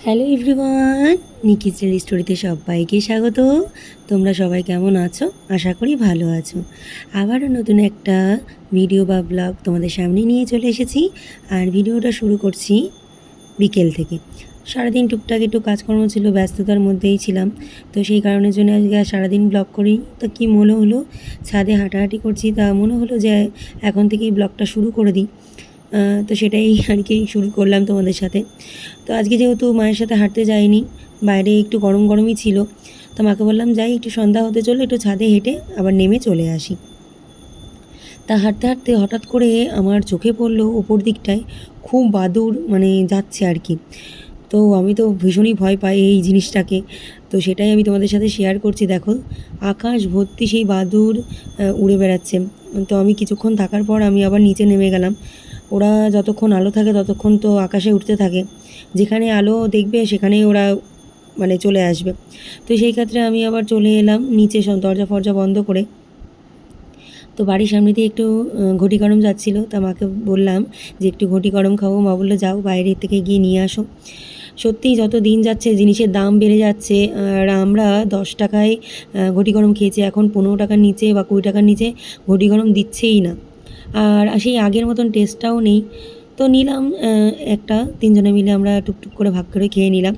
Hello everyone, নিকিস daily স্টোরিতে সবাইকে স্বাগত। তোমরা সবাই কেমন আছো? আশা করি ভালো আছো। আবারও নতুন একটা ভিডিও বা ব্লগ তোমাদের সামনে নিয়ে চলে এসেছি। আর ভিডিওটা শুরু করছি বিকেল থেকে। সারাদিন টুকটাক একটু কাজকর্ম ছিল, ব্যস্ততার মধ্যেই ছিলাম। তো সেই কারণের জন্য আজকে আর সারাদিন ব্লগ করি। তো কী মনে হলো, ছাদে হাঁটাহাঁটি করছি, তা মনে হলো যে এখন থেকেই ব্লগটা শুরু করে দিই। তো সেটাই আর কি শুরু করলাম তোমাদের সাথে। তো আজকে যেহেতু মায়ের সাথে হাঁটতে যাইনি, বাইরে একটু গরম গরমই ছিল, তো মাকে বললাম যাই একটু সন্ধ্যা হতে চলো, একটু ছাদে হেঁটে আবার নেমে চলে আসি। তা হাঁটতে হাঁটতে হঠাৎ করে আমার চোখে পড়লো ওপর দিকটায় খুব বাদুড় মানে যাচ্ছে আর কি। তো আমি তো ভীষণই ভয় পাই এই জিনিসটাকে। তো সেটাই আমি তোমাদের সাথে শেয়ার করছি। দেখো, আকাশ ভর্তি সেই বাদুড় উড়ে বেড়াচ্ছে। তো আমি কিছুক্ষণ থাকার পর আমি আবার নিচে নেমে গেলাম। ওরা যতক্ষণ আলো থাকে ততক্ষণ তো আকাশে উঠতে থাকে, যেখানে আলো দেখবে সেখানেই ওরা মানে চলে আসবে। তো সেই ক্ষেত্রে আমি আবার চলে এলাম নিচে, সব দরজা ফরজা বন্ধ করে। তো বাড়ির সামনে দিয়ে একটু ঘটি গরম যাচ্ছিলো, তা মাকে বললাম যে একটু ঘটি গরম খাবো। মা বললো যাও বাইরে থেকে গিয়ে নিয়ে আসো। সত্যিই যত দিন যাচ্ছে জিনিসের দাম বেড়ে যাচ্ছে। আর আমরা 10 টাকায় ঘটি গরম খেয়েছি, এখন 15 টাকার নিচে বা 20 টাকার নিচে ঘটি গরম দিচ্ছেই না। আর সেই আগের মতন টেস্টটাও নেই। তো নিলাম একটা, তিনজনে মিলে আমরা টুকটুক করে ভাগ করে খেয়ে নিলাম।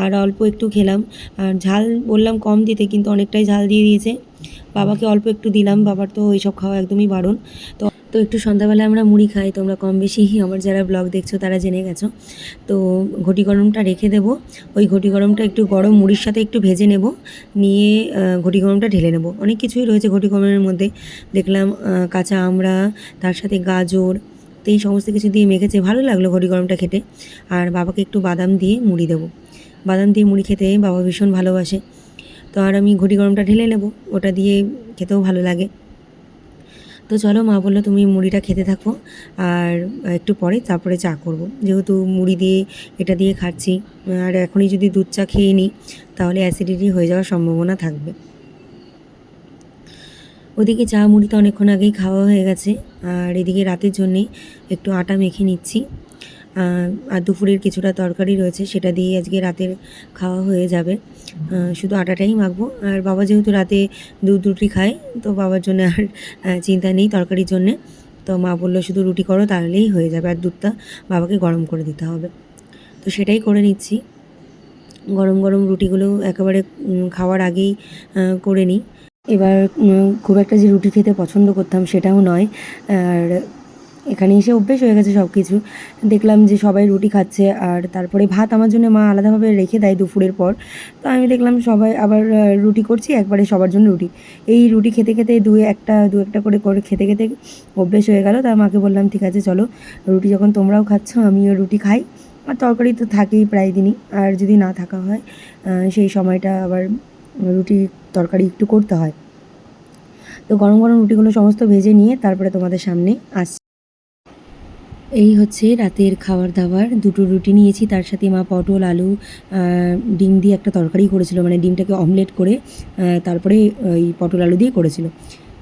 আর অল্প একটু খেলাম। আর ঝাল বললাম কম দিতে, কিন্তু অনেকটাই ঝাল দিয়ে দিয়েছে। বাবাকে অল্প একটু দিলাম, বাবার তো এইসব খাওয়া একদমই বারণ। তো একটু সন্ধ্যাবেলায় আমরা মুড়ি খাই, তোমরা কম বেশি আমার যারা ব্লগ দেখছো তারা জেনে গেছো। তো ঘটি গরমটা রেখে দেবো, ওই ঘটি গরমটা একটু গরম মুড়ির সাথে একটু ভেজে নেব, নিয়ে ঘটি গরমটা ঢেলে নেব। অনেক কিছুই রয়েছে ঘটি গরমের মধ্যে, দেখলাম কাঁচা আমড়া, তার সাথে গাজর, তো এই সমস্ত কিছু দিয়ে মেখেছে, ভালো লাগলো ঘটি গরমটা খেতে। আর বাবাকে একটু বাদাম দিয়ে মুড়ি দেবো, বাদাম দিয়ে মুড়ি খেতে বাবা ভীষণ ভালোবাসে। তো আর আমি ঘটি গরমটা ঢেলে নেব, ওটা দিয়ে খেতেও ভালো লাগে। তো চলো, মা বললো তুমি মুড়িটা খেতে থাকো, আর একটু পরে তারপরে চা করব, যেহেতু মুড়ি দিয়ে এটা দিয়ে খাচ্ছি। আর এখনই যদি দুধ চা খেয়ে নিই তাহলে অ্যাসিডিটি হয়ে যাওয়ার সম্ভাবনা থাকবে। ওদিকে চা মুড়ি তো অনেকক্ষণ আগেই খাওয়া হয়ে গেছে। আর এদিকে রাতের জন্যে একটু আটা মেখে নিচ্ছি। আর দুপুরের কিছুটা তরকারি রয়েছে, সেটা দিয়ে আজকে রাতের খাওয়া হয়ে যাবে। শুধু আটাটাই মাখবো। আর বাবা যেহেতু রাতে দুধ রুটি খায়, তো বাবার জন্য আর চিন্তা নেই তরকারির জন্যে। তো মা বললো শুধু রুটি করো তাহলেই হয়ে যাবে, আর দুধটা বাবাকে গরম করে দিতে হবে। তো সেটাই করে নিচ্ছি। গরম গরম রুটিগুলো একেবারে খাওয়ার আগেই করে নিই। এবার খুব একটা যে রুটি খেতে পছন্দ করতাম সেটাও নয়। আর এখানে এসে অভ্যেস হয়ে গেছে সব কিছু। দেখলাম যে সবাই রুটি খাচ্ছে, আর তারপরে ভাত আমার জন্য মা আলাদাভাবে রেখে দেয় দুপুরের পর। তো আমি দেখলাম সবাই আবার রুটি করছি, একবারে সবার জন্য রুটি। এই রুটি খেতে খেতে দু একটা করে করে খেতে খেতে অভ্যেস হয়ে গেল। তার মাকে বললাম ঠিক আছে চলো, রুটি যখন তোমরাও খাচ্ছ আমিও রুটি খাই। আর তরকারি তো থাকেই প্রায় দিনই, আর যদি না থাকা হয় সেই সময়টা আবার রুটি তরকারি একটু করতে হয়। তো গরম গরম রুটিগুলো সমস্ত ভেজে নিয়ে তারপরে তোমাদের সামনে আসছি। এই হচ্ছে রাতের খাবার দাবার। দুটো রুটি নিয়েছি, তার সাথে মা পটল আলু ডিম দিয়ে একটা তরকারি করেছিল, মানে ডিমটাকে অমলেট করে তারপরে ওই পটল আলু দিয়ে করেছিল।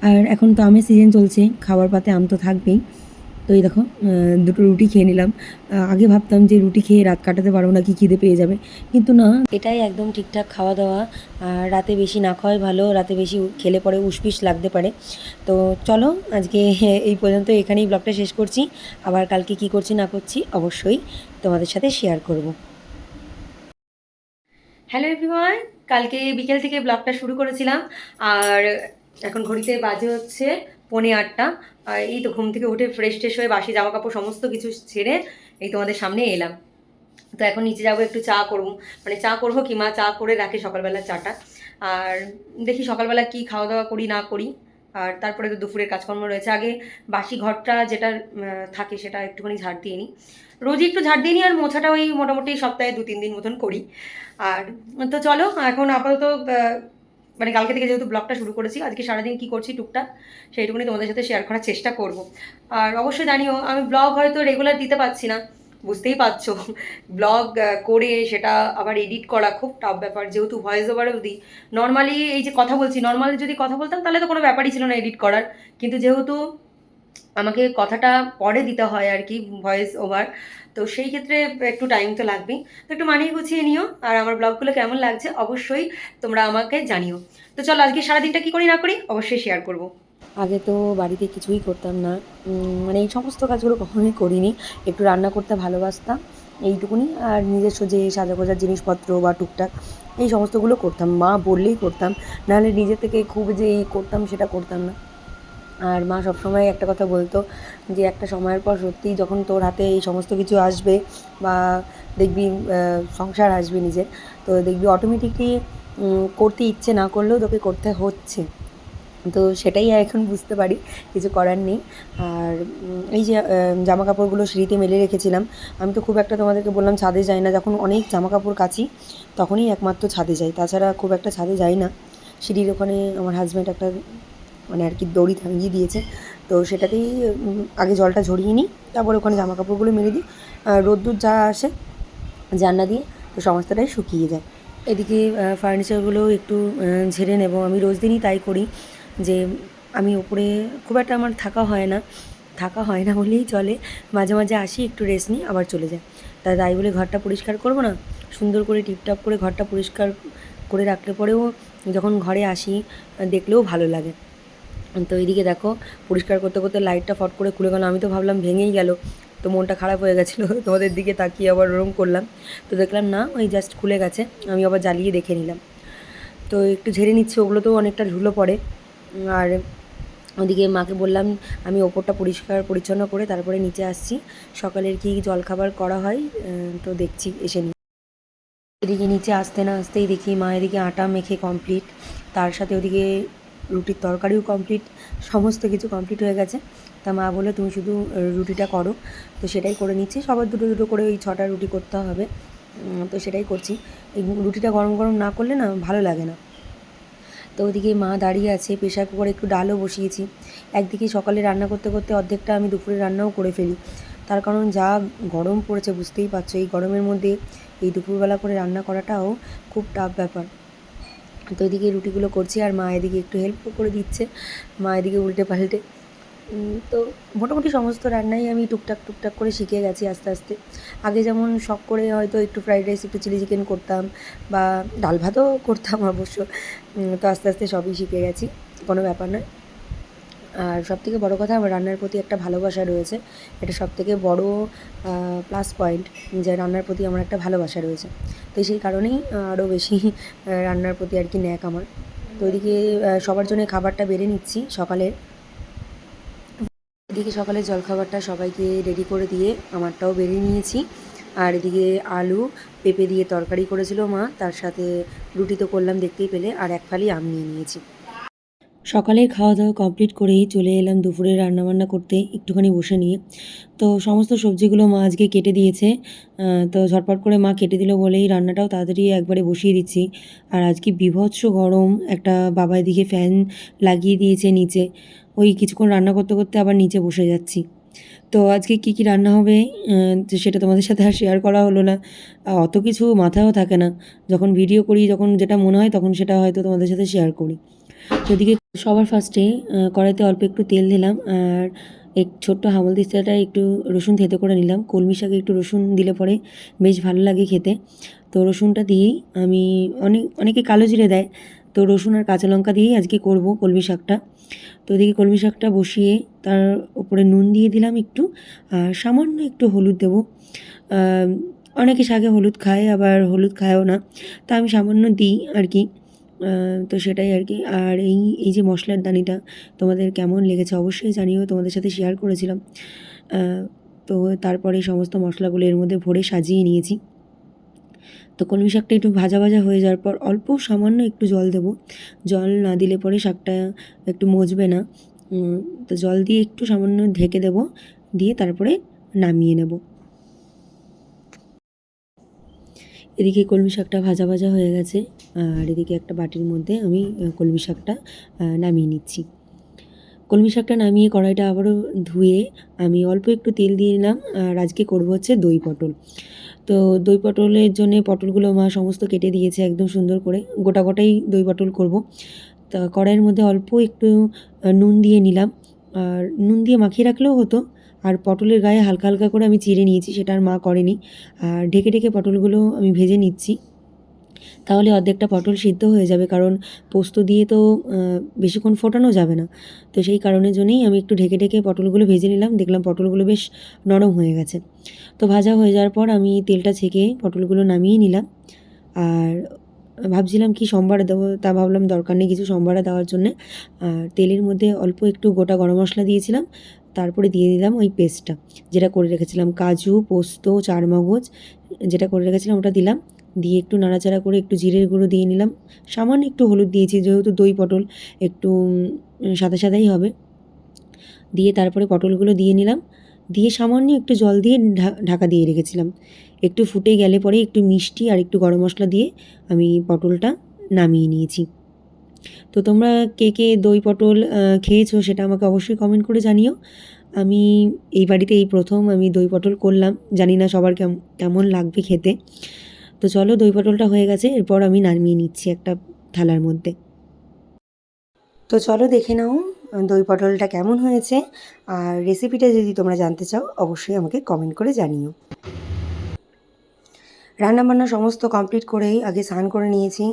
আর এখন তো আমের সিজন চলছে, খাবার পাতে আম তো থাকবেই। তো এই দেখো দুটো রুটি খেয়ে নিলাম। আগে ভাবতাম যে রুটি খেয়ে রাত কাটাতে পারবো না, কি খিদে পেয়ে যাবে, কিন্তু না, এটাই একদম ঠিকঠাক খাওয়া দাওয়া। আর রাতে বেশি না খাওয়াই ভালো, রাতে বেশি খেলে পরে উসপিস লাগতে পারে। তো চলো আজকে এই পর্যন্ত, এখানেই ব্লগটা শেষ করছি। আবার কালকে কি করছি না করছি অবশ্যই তোমাদের সাথে শেয়ার করব। হ্যালো এভরিওয়ান, কালকে বিকেল থেকে ব্লগটা শুরু করেছিলাম। আর এখন ঘড়িতে বাজে হচ্ছে 8:45। আর এই তো ঘুম থেকে উঠে ফ্রেশ ট্রেশ হয়ে বাসি জামা কাপড় সমস্ত কিছু ছেড়ে এই তোমাদের সামনে এলাম। তো এখন নিচে যাবো, একটু চা করবো, মানে চা করবো কি মা চা করে রাখে সকালবেলা চাটা। আর দেখি সকালবেলা কি খাওয়া দাওয়া করি না করি। আর তারপরে তো দুপুরের কাজকর্ম রয়েছে, আগে বাসি ঘরটা যেটা থাকে সেটা একটুখানি ঝাড় দিয়ে নিই। রোজই একটু ঝাড় দিয়ে নিই, আর মোছাটা ওই মোটামুটি সপ্তাহে 2-3 দিন মতন করি। আর তো চলো এখন আপাতত মানে কালকে থেকে যেহেতু ব্লগটা শুরু করেছি, আজকে সারাদিন কী করছি টুকটাক সেইটুকুনি তোমাদের সাথে শেয়ার করার চেষ্টা করব। আর অবশ্যই জানিও আমি ব্লগ হয়তো রেগুলার দিতে পারছি না, বুঝতেই পারছো। ব্লগ করে সেটা আবার এডিট করা খুব টাফ ব্যাপার, যেহেতু ভয়েস ওভারেও দিই। নর্মালি এই যে কথা বলছি, নর্মালি যদি কথা বলতাম তাহলে তো কোনো ব্যাপারই ছিল না এডিট করার, কিন্তু যেহেতু আমাকে কথাটা পরে দিতে হয় আর কি, ভয়েস ওভার। তো সেই ক্ষেত্রে একটু টাইম তো লাগবেই। তো একটু মানিয়ে গুছিয়ে নিও, আর আমার ব্লগগুলো কেমন লাগছে অবশ্যই তোমরা আমাকে জানিও। তো চলো আজকে সারাদিনটা কী করি না করি অবশ্যই শেয়ার করব। আগে তো বাড়িতে কিছুই করতাম না, মানে এই সমস্ত কাজগুলো কখনোই করিনি। একটু রান্না করতে ভালোবাসতাম এইটুকুনি, আর নিজস্ব যে সাজা গোজার জিনিসপত্র বা টুকটাক এই সমস্তগুলো করতাম, মা বললেই করতাম, নাহলে নিজে থেকে খুব যে এই করতাম সেটা করতাম না। আর মা সবসময় একটা কথা বলতো যে একটা সময়ের পর সত্যিই যখন তোর হাতে এই সমস্ত কিছু আসবে বা দেখবি সংসার আসবে নিজের, তো দেখবি অটোমেটিকলি করতে ইচ্ছে না করলেও তোকে করতে হচ্ছে। তো সেটাই এখন বুঝতে পারি, কিছু করার নেই। আর এই যে জামা কাপড়গুলো সিঁড়িতে মেলে রেখেছিলাম, আমি তো খুব একটা তোমাদেরকে বললাম ছাদে যাই না, যখন অনেক জামা কাপড় কাচি তখনই একমাত্র ছাদে যাই, তাছাড়া খুব একটা ছাদে যাই না। সিঁড়ির ওখানে আমার হাজব্যান্ড একটা মানে আর কি দড়ি টাঙিয়ে দিয়েছে, তো সেটাতেই আগে জলটা ঝরিয়ে নিই, তারপরে ওখানে জামা কাপড়গুলো মেলে দিই, রোদ্দুর যা আসে জানলা দিয়ে, তো সমস্তটাই শুকিয়ে যায়। এদিকে ফার্নিচারগুলো একটু ঝেড়ে নেব, আমি রোজ দিনই তাই করি, যে আমি ওপরে খুব একটা আমার থাকা হয় না বললেই চলে, মাঝে মাঝে আসি একটু রেস্ট নিই আবার চলে যাই। তাই বলে ঘরটা পরিষ্কার করব না, সুন্দর করে টিপটপ করে ঘরটা পরিষ্কার করে রাখলে পরেও যখন ঘরে আসি দেখলেও ভালো লাগে। তো এইদিকে দেখো পরিষ্কার করতে করতে লাইটটা ফট করে খুলে গেল, আমি তো ভাবলাম ভেঙেই গেল, তো মনটা খারাপ হয়ে গেছিলো তোমাদের দিকে তাকিয়ে আবার ওরম করলাম, তো দেখলাম না ওই জাস্ট খুলে গেছে, আমি আবার জ্বালিয়ে দেখে নিলাম। তো একটু ঝেড়ে নিচ্ছি, ওগুলোতেও অনেকটা ধুলো পড়ে। আর ওদিকে মাকে বললাম আমি ওপরটা পরিষ্কার পরিচ্ছন্ন করে তারপরে নিচে আসছি, সকালের কি জলখাবার করা হয় তো দেখছি এসে নিই। এদিকে নিচে আসতে না আসতেই দেখি মা এদিকে আটা মেখে কমপ্লিট, তার সাথে ওদিকে রুটির তরকারিও কমপ্লিট, সমস্ত কিছু কমপ্লিট হয়ে গেছে। তা মা বললো তুমি শুধু রুটিটা করো, তো সেটাই করে নিচ্ছি, সবার দুটো দুটো করে ওই 6টা রুটি করতে হবে, তো সেটাই করছি। এই রুটিটা গরম গরম না করলে না ভালো লাগে না। তো ওদিকে মা দাঁড়িয়ে আছে, প্রেশার কুকারে একটু ডালও বসিয়েছি। একদিকে সকালে রান্না করতে করতে অর্ধেকটা আমি দুপুরে রান্নাও করে ফেলি, তার কারণ যা গরম পড়েছে বুঝতেই পারছো, এই গরমের মধ্যে এই দুপুরবেলা করে রান্না করাটাও খুব টাফ ব্যাপার। তো এদিকে রুটিগুলো করছি আর মা এদিকে একটু হেল্পও করে দিচ্ছে, মা এদিকে উল্টে পাল্টে। তো মোটামুটি সমস্ত রান্নাই আমি টুকটাক টুকটাক করে শিখে গেছি আস্তে আস্তে। আগে যেমন শখ করে হয়তো একটু ফ্রাইড রাইস একটু চিলি চিকেন করতাম বা ডাল ভাতও করতাম অবশ্য, তো আস্তে আস্তে সবই শিখে গেছি, কোনো ব্যাপার নয়। আর সবথেকে বড় কথা আমার রান্নার প্রতি একটা ভালোবাসা রয়েছে, এটা সবথেকে বড় প্লাস পয়েন্ট, যে রান্নার প্রতি আমার একটা ভালোবাসা রয়েছে, তো সেই কারণেই আরও বেশি রান্নার প্রতি আর কি ন্যাক আমার। তো ওইদিকে সবার জন্য খাবারটা বেড়ে নিচ্ছি সকালে, এদিকে সকালের জলখাবারটা সবাইকে রেডি করে দিয়ে আমারটাও বেড়ে নিয়েছি। আর এদিকে আলু পেঁপে দিয়ে তরকারি করেছিল মা, তার সাথে রুটি তো করলাম দেখতেই পেলে, আর এক ফালি আম নিয়ে নিয়েছি। সকালের খাওয়া দাওয়া কমপ্লিট করেই চলে এলাম দুপুরে রান্নাবান্না করতে একটুখানি বসে নিয়ে। তো সমস্ত সবজিগুলো মা আজকে কেটে দিয়েছে, তো ঝটপট করে মা কেটে দিল বলেই রান্নাটাও তাড়াতাড়ি একবারে বসিয়ে দিচ্ছি। আর আজকে বীভৎস গরম, একটা বাবা এদিকে ফ্যান লাগিয়ে দিয়েছে নিচে, ওই কিছুক্ষণ রান্না করতে করতে আবার নিচে বসে যাচ্ছি। তো আজকে কী কী রান্না হবে তো সেটা তোমাদের সাথে আর শেয়ার করা হলো না, অত কিছু মাথায়ও থাকে না, যখন ভিডিও করি যখন যেটা মনে হয় তখন সেটা হয়তো তোমাদের সাথে শেয়ার করি। তো এদিকে সবার ফার্স্টে কড়াইতে অল্প একটু তেল দিলাম, আর এক ছোট্ট হামল দিস্তাটায় একটু রসুন থেতো করে নিলাম, কলমি শাকে একটু রসুন দিলে পরে বেশ ভালো লাগে খেতে। তো রসুনটা দিয়েই আমি অনেকে কালো জিরে দেয়, তো রসুন আর কাঁচা লঙ্কা দিয়েই আজকে করব কলমি শাকটা। তো এদিকে কলমি শাকটা বসিয়ে তার উপরে নুন দিয়ে দিলাম একটু, আর সামান্য একটু হলুদ দেবো। অনেকে শাকে হলুদ খায় আবার হলুদ খায়ও না, তা আমি সামান্য দিই আর কি। তো সেটাই আর কি। আর এই যে মশলার দানিটা তোমাদের কেমন লেগেছে অবশ্যই জানিও, তোমাদের সাথে শেয়ার করেছিলাম। তো তারপরে সমস্ত মশলাগুলো এর মধ্যে ভরে সাজিয়ে নিয়েছি। তো কলমি শাকটা একটু ভাজা ভাজা হয়ে যাওয়ার পর অল্প সামান্য একটু জল দেবো, জল না দিলে পরে শাকটা একটু মজবে না, তো জল দিয়ে একটু সামান্য ঢেকে দেবো, দিয়ে তারপরে নামিয়ে নেব। এদিকে কলমি শাকটা ভাজা ভাজা হয়ে গেছে, আর এদিকে একটা বাটির মধ্যে আমি কলমি শাকটা নামিয়ে নিচ্ছি। কলমি শাকটা নামিয়ে কড়াইটা আবারও ধুয়ে আমি অল্প একটু তেল দিয়ে নিলাম, আর আজকে করবো হচ্ছে দই পটল। তো দই পটলের জন্যে পটলগুলো মা সমস্ত কেটে দিয়েছে একদম সুন্দর করে, গোটা গোটাই দই পটল করব। তা কড়াইয়ের মধ্যে অল্প একটু নুন দিয়ে নিলাম, আর নুন দিয়ে মাখিয়ে রাখলেও হতো। আর পটলের গায়ে হালকা হালকা করে আমি চিড়ে নিয়েছি, সেটা আর মা করেনি। আর ঢেকে ঢেকে পটলগুলো আমি ভেজে নিচ্ছি, তাহলে অর্ধেকটা পটল সিদ্ধ হয়ে যাবে, কারণ পোস্ত দিয়ে তো বেশিক্ষণ ফোটানো যাবে না। তো সেই কারণের জন্যই আমি একটু ঢেকে ঢেকে পটলগুলো ভেজে নিলাম। দেখলাম পটলগুলো বেশ নরম হয়ে গেছে। তো ভাজা হয়ে যাওয়ার পর আমি তেলটা ছেঁকে পটলগুলো নামিয়ে নিলাম। আর ভাবছিলাম কি সম্বারে দেবো, তা ভাবলাম দরকার নেই কিছু সম্বারে দেওয়ার জন্যে। আর তেলের মধ্যে অল্প একটু গোটা গরম মশলা দিয়েছিলাম, তারপরে দিয়ে দিলাম ওই পেস্টটা যেটা করে রেখেছিলাম, কাজু, পোস্ত, চারমগজ যেটা করে রেখেছিলাম ওটা দিলাম। দিয়ে একটু নাড়াচাড়া করে একটু জিরের গুঁড়ো দিয়ে নিলাম, সামান্য একটু হলুদ দিয়েছি, যেহেতু দই পটল একটু সাদা সাদাই হবে। দিয়ে তারপরে পটলগুলো দিয়ে নিলাম, দিয়ে সামান্য একটু জল দিয়ে ঢাকা দিয়ে রেখেছিলাম। একটু ফুটে গেলে পরে একটু মিষ্টি আর একটু গরম মশলা দিয়ে আমি পটলটা নামিয়ে নিয়েছি। তো তোমরা কে কে দই পটল খেয়েছো সেটা আমাকে অবশ্যই কমেন্ট করে জানিও। আমি এই বাড়িতে এই প্রথম আমি দই পটল করলাম, জানি না সবার কেমন লাগবে খেতে। তো চলো, দই পটলটা হয়ে গেছে, এরপর আমি নামিয়ে নিচ্ছি একটা থালার মধ্যে। তো চলো দেখে নাও দই পটলটা কেমন হয়েছে, আর রেসিপিটা যদি তোমরা জানতে চাও অবশ্যই আমাকে কমেন্ট করে জানিও। রান্নাবান্না সমস্ত কমপ্লিট করেই আগে স্নান করে নিয়েছি।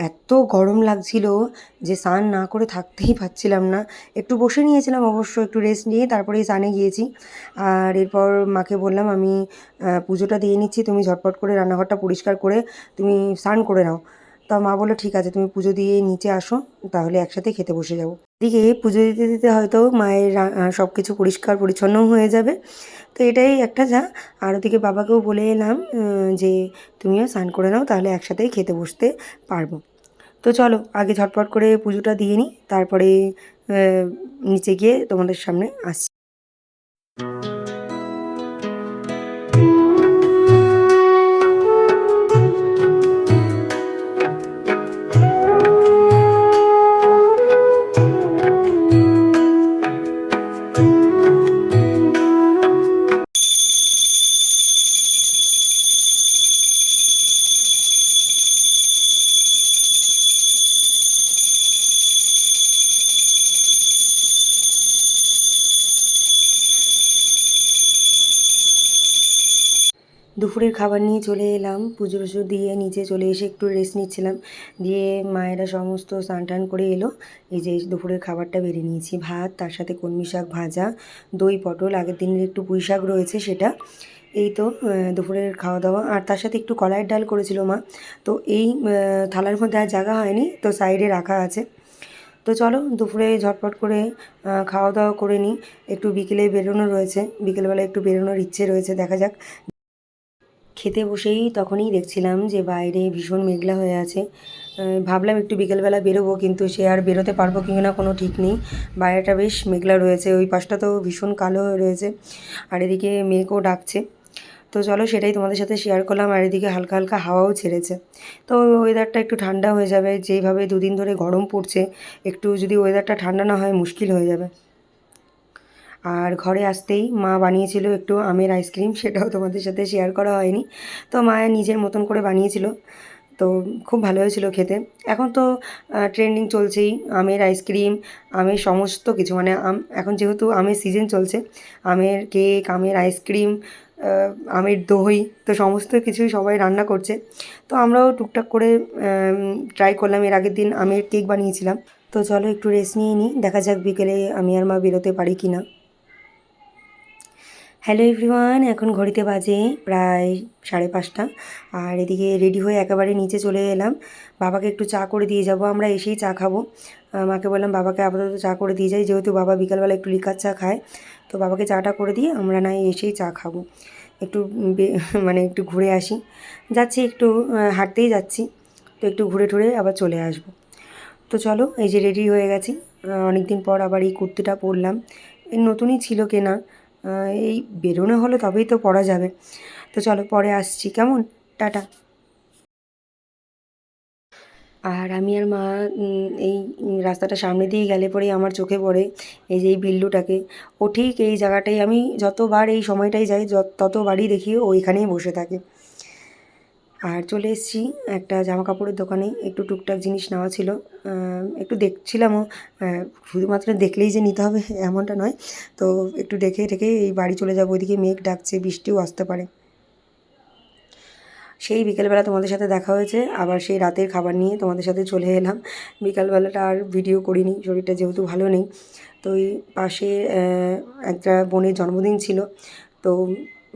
এত গরম লাগছিল যে স্নান না করে থাকতেই পারছিলাম না। একটু বসে নিয়েছিলাম অবশ্য, একটু রেস্ট নিয়ে তারপরেই স্নানে গিয়েছি। আর এরপর মাকে বললাম আমি পুজোটা দিয়ে নিচ্ছি, তুমি ঝটপট করে রান্নাঘরটা পরিষ্কার করে তুমি স্নান করে নাও। তা মা বললো ঠিক আছে, তুমি পুজো দিয়ে নিচে আসো, তাহলে একসাথে খেতে বসে যাবো। এদিকে পুজো দিতে দিতে হয়তো মায়ের সব কিছু পরিষ্কার পরিচ্ছন্নও হয়ে যাবে। তো এটাই একটা যা। আর ওদিকে বাবাকেও বলে এলাম যে তুমিও স্নান করে নাও, তাহলে একসাথেই খেতে বসতে পারবো। তো চলো আগে ঝটপট করে পুজোটা দিয়ে নিই, তারপরে নিচে গিয়ে তোমাদের সামনে আসছি। দুপুরের খাবার নিয়ে চলে এলাম, পুজো টুজো দিয়ে নিচে চলে এসে একটু রেস্ট নিচ্ছিলাম। দিয়ে মায়েরা সমস্ত স্নান টান করে এলো। এই যে দুপুরের খাবারটা বেড়ে নিয়েছি, ভাত, তার সাথে কলমি শাক ভাজা, দই পটল, আগের দিনের একটু পুঁই শাক রয়েছে সেটা। এই তো দুপুরের খাওয়া দাওয়া। আর তার সাথে একটু কলাইয়ের ডাল করেছিল মা, তো এই থালার মধ্যে আর জায়গা হয়নি, তো সাইডে রাখা আছে। তো চলো দুপুরে ঝটপট করে খাওয়া দাওয়া করে নিই। একটু বিকেলে বেরোনো রয়েছে, বিকেলবেলা একটু বেরোনোর ইচ্ছে রয়েছে, দেখা যাক। খেতে বসেই তখনই দেখছিলাম যে বাইরে ভীষণ মেঘলা হয়ে আছে। ভাবলাম একটু বিকেলবেলা বেরোবো, কিন্তু সে আর বেরোতে পারবো কি না কোনো ঠিক নেই। বাইরেটা বেশ মেঘলা রয়েছে, ওই পাশটা তো ভীষণ কালো হয়ে রয়েছে, আর এদিকে মেঘও ডাকছে। তো চলো সেটাই তোমাদের সাথে শেয়ার করলাম। আর এদিকে হালকা হালকা হাওয়াও ছেড়েছে, তো ওয়েদারটা একটু ঠান্ডা হয়ে যাবে। যেইভাবে দুদিন ধরে গরম পড়ছে, একটু যদি ওয়েদারটা ঠান্ডা না হয় মুশকিল হয়ে যাবে। আর ঘরে আসতেই মা বানিয়েছিল একটু আমের আইসক্রিম, সেটাও তোমাদের সাথে শেয়ার করা হয়নি। তো মা নিজের মতন করে বানিয়েছিল, তো খুব ভালো হয়েছিল খেতে। এখন তো ট্রেন্ডিং চলছেই আমের আইসক্রিম, আমের সমস্ত কিছু, মানে এখন যেহেতু আমের সিজন চলছে, আমের কেক, আমের আইসক্রিম, আমের দই, তো সমস্ত কিছুই সবাই রান্না করছে। তো আমরাও টুকটাক করে ট্রাই করলাম। এর আগের দিন আমের কেক বানিয়েছিলাম। তো চলো একটু রেস্ট নিয়ে নিই, দেখা যাক বিকেলে আমি আর মা বেরোতে পারি কি না। হ্যালো এভরিওয়ান, এখন ঘড়িতে বাজে প্রায় 5:30, আর এদিকে রেডি হয়ে একেবারে নিচে চলে এলাম। বাবাকে একটু চা করে দিয়ে যাব, আমরা এসেই চা খাবো। মাকে বললাম বাবাকে আপাতত চা করে দিয়ে যাই, যেহেতু বাবা বিকালবেলা একটু লিকার চা খায়। তো বাবাকে চাটা করে দিয়ে আমরা না এসেই চা খাবো। একটু মানে একটু ঘুরে আসি, যাচ্ছি একটু হাঁটতেই যাচ্ছি, তো একটু ঘুরে টুরে আবার চলে আসব। তো চলো এই যে রেডি হয়ে গেছি, অনেক দিন পর আবার এই কুর্তিটা পরলাম, এই নতুনই ছিল কেনা, এই বেরোনো হলো তবেই তো পরা যাবে। তো চলো পরে আসছি, কেমন, টাটা। আর আমি আর মা এই রাস্তাটা সামনে দিয়ে গেলে পরেই আমার চোখে পড়ে এই যে এই বিল্লুটাকে। ও ঠিক এই জায়গাটাই, আমি যতবার এই সময়টাই যাই ততবারই দেখি ও এখানেই বসে থাকে। আর চলে এসেছি একটা জামা কাপড়ের দোকানে, একটু টুকটাক জিনিস নেওয়া ছিল। একটু দেখছিলামও, শুধুমাত্র দেখলেই যে নিতে হবে এমনটা নয়। তো একটু দেখে ঠেকে এই বাড়ি চলে যাবো, ওইদিকে মেঘ ডাকছে, বৃষ্টিও আসতে পারে। সেই বিকেলবেলা তোমাদের সাথে দেখা হয়েছে, আবার সেই রাতের খাবার নিয়ে তোমাদের সাথে চলে এলাম। বিকালবেলাটা আর ভিডিও করিনি, শরীরটা যেহেতু ভালো নেই। তো এই পাশে একটা বোনের জন্মদিন ছিল, তো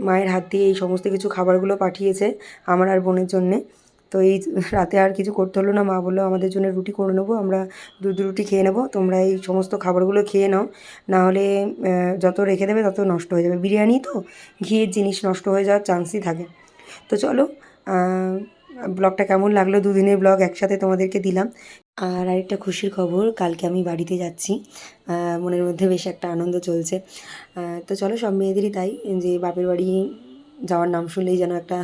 মায়ের হাত দিয়ে এই সমস্ত কিছু খাবারগুলো পাঠিয়েছে আমার আর বোনের জন্যে। তো এই রাতে আর কিছু করতে হলো না, মা বললো আমাদের জন্য রুটি করে নেবো, আমরা দুধ রুটি খেয়ে নেবো, তোমরা এই সমস্ত খাবারগুলো খেয়ে নাও, নাহলে যত রেখে দেবে তত নষ্ট হয়ে যাবে। বিরিয়ানি তো ঘিয়ের জিনিস, নষ্ট হয়ে যাওয়ার চান্সই থাকে। তো চলো, ব্লগটা কেমন লাগলো, দুদিনের ব্লগ একসাথে তোমাদেরকে দিলাম। আর আরেকটা খুশির খবর, কালকে আমি বাড়িতে যাচ্ছি। মনের মধ্যে বেশ একটা আনন্দ চলছে। তো চলো, সব মেয়েদেরই তাই, যে বাপের বাড়ি যাওয়ার নাম শুনলেই যেন একটা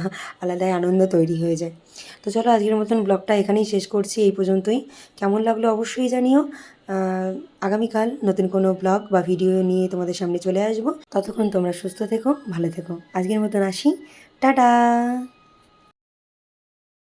আলাদাই আনন্দ তৈরি হয়ে যায়। তো চলো, আজকের মতন ব্লগটা এখানেই শেষ করছি, এই পর্যন্তই। কেমন লাগলো অবশ্যই জানিও। আগামীকাল নতুন কোনো ব্লগ বা ভিডিও নিয়ে তোমাদের সামনে চলে আসবো। ততক্ষণ তোমরা সুস্থ থেকো, ভালো থেকো। আজকের মতন আসি, টাটা।